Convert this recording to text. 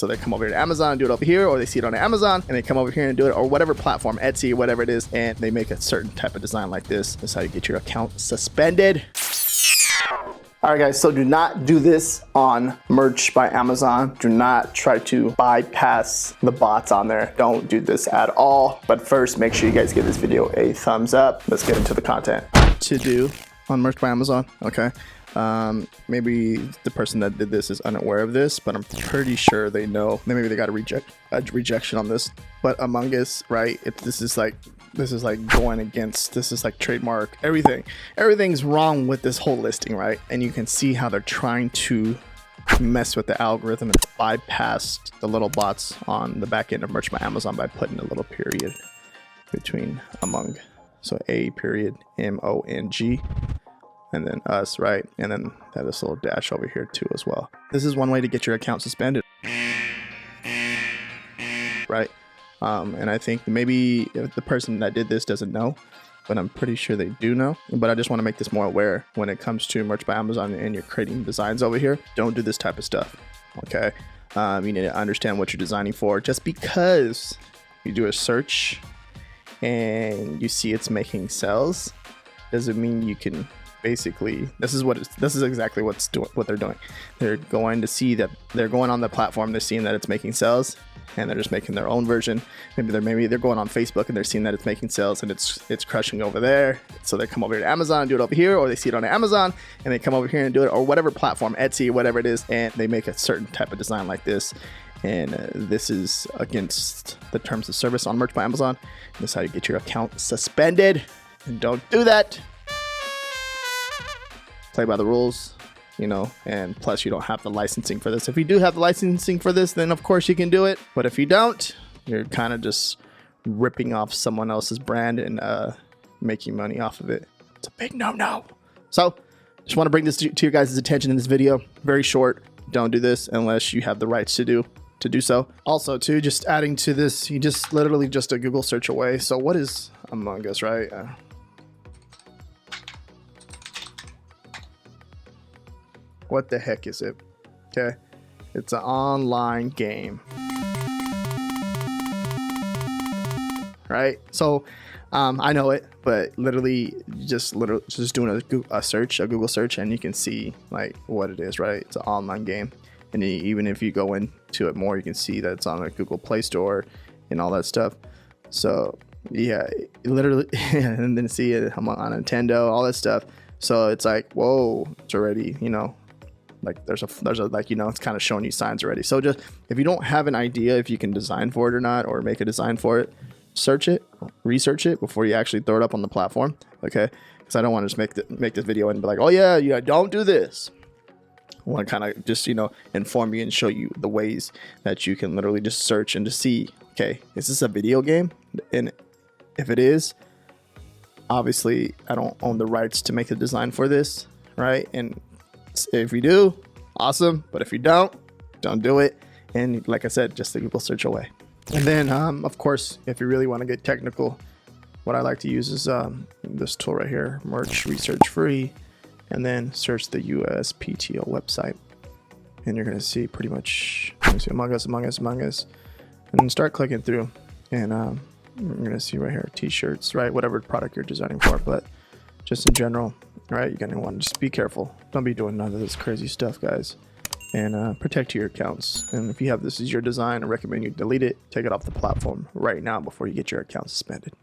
So they come over here to Amazon and do it over here, or they see it on Amazon and they come over here and do it, or whatever platform, Etsy, whatever it is, and they make a certain type of design like this. That's how you get your account suspended. All right, guys, so do not do this on merch by Amazon. Do not try to bypass the bots on there. Don't do this at all. But first, make sure you guys give this video a thumbs up. Let's get into the content. To do on merch by Amazon, okay? Maybe the person that did this is unaware of this, but I'm pretty sure they know. Maybe they got a rejection on this. But Among Us, right? This is like going against, this is like trademark, everything's wrong with this whole listing, right? And you can see how they're trying to mess with the algorithm and bypass the little bots on the back end of merch by Amazon by putting a little period between among. So A period MONG and then us, right? And then have this little dash over here too as well. This is one way to get your account suspended, right? And I think maybe the person that did this doesn't know, but I'm pretty sure they do know. But I just want to make this more aware when it comes to merch by Amazon and you're creating designs over here. Don't do this type of stuff, okay? You need to understand what you're designing for. Just because you do a search and you see it's making sales doesn't mean you can basically, this is exactly what they're doing. They're going to see that they're going on the platform, they're seeing that it's making sales, and they're just making their own version. Maybe they're going on Facebook and they're seeing that it's making sales and it's crushing over there. So they come over here to Amazon and do it over here, or they see it on Amazon and they come over here and do it, or whatever platform, Etsy, whatever it is, and they make a certain type of design like this. And this is against the terms of service on merch by Amazon. And this is how you get your account suspended. And don't do that. Play by the rules, you know, and plus you don't have the licensing for this. If you do have the licensing for this, then of course you can do it. But if you don't, you're kind of just ripping off someone else's brand and making money off of it. It's a big no-no. So just want to bring this to your guys' attention in this video. Very short. Don't do this unless you have the rights to do so. Also too, just adding to this, you just literally just a Google search away. So what is Among Us, right? What the heck is it? Okay, it's an online game, right? So I know it, but literally just doing a Google search, and you can see like what it is, right? It's an online game, and even if you go into it more, you can see that it's on a Google Play Store and all that stuff. So yeah, literally, and then see it on Nintendo, all that stuff. So it's like, whoa, it's already, you know, like there's a like, you know, it's kind of showing you signs already. So just if you don't have an idea if you can design for it or not, or make a design for it, search it, research it before you actually throw it up on the platform, okay? Because I don't want to just make this video and be like, oh yeah, don't do this. I want to kind of just, you know, inform you and show you the ways that you can literally just search and to see, okay, is this a video game? And if it is, obviously I don't own the rights to make a design for this, right? And if you do, awesome. But if you don't do it. And like I said, just the Google search away. And then, of course, if you really want to get technical, what I like to use is this tool right here, Merch Research Free, and then search the USPTO website. And you're going to see pretty much, Among Us, and start clicking through. And you're going to see right here, t-shirts, right? Whatever product you're designing for, but just in general, right? You're going to want to just be careful. Don't be doing none of this crazy stuff, guys. And protect your accounts. And if you have this as your design, I recommend you delete it, take it off the platform right now before you get your account suspended.